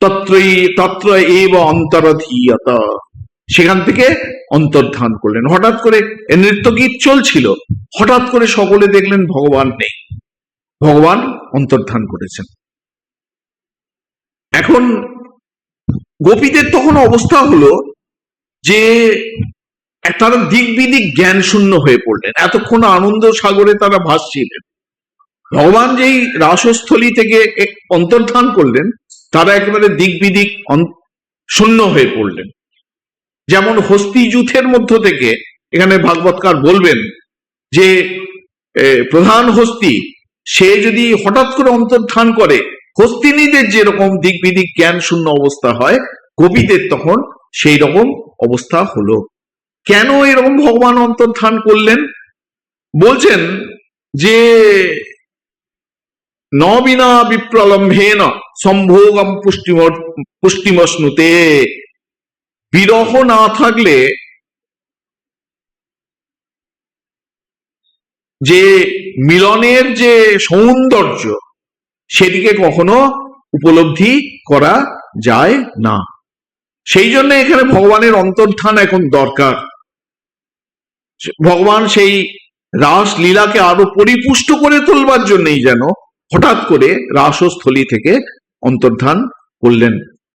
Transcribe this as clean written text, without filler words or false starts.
তত্র এব অন্তরধীয়ত, সেখান থেকে অন্তর্ধান করলেন। হঠাৎ করে নৃত্য গীত চলছিল, হঠাৎ করে সকলে দেখলেন ভগবান নেই, ভগবান অন্তর্ধান করেছেন। এখন গোপীদের তখন অবস্থা হলো যে তারা দিক বিদিক জ্ঞান শূন্য হয়ে পড়লেন। এতক্ষণ আনন্দ সাগরে তারা ভাসছিলেন, ভগবান যেই রাসস্থলী থেকে অন্তর্ধান করলেন তারা একেবারে দিক বিদিক শূন্য হয়ে পড়লেন। যেমন হস্তি যুথের মধ্য থেকে এখানে ভাগবতকার বলবেন যে প্রধান হস্তি সে যদি হঠাৎ করে অন্তর্ধান করে, হস্তিনীদের যেরকম দিক বিদিক জ্ঞান শূন্য অবস্থা হয়, গোপীদের তখন সেই রকম অবস্থা হলো। কেন এরকম ভগবান অন্তর্ধান করলেন? বলছেন যে ন বিনা বিপ্রলম্ভেন সম্ভোগম পুষ্টিমশ্নুতে, বিরহ না থাকলে যে মিলনের যে সৌন্দর্য সেদিকে কখনো উপলব্ধি করা যায় না। সেই জন্য এখানে ভগবানের অন্তর্ধান এখন দরকার। ভগবান সেই রাস লীলাকে আরো পরিপুষ্ট করে তোলবার জন্যই যেন হঠাৎ করে রাসস্থলী থেকে অন্তর্ধান করলেন।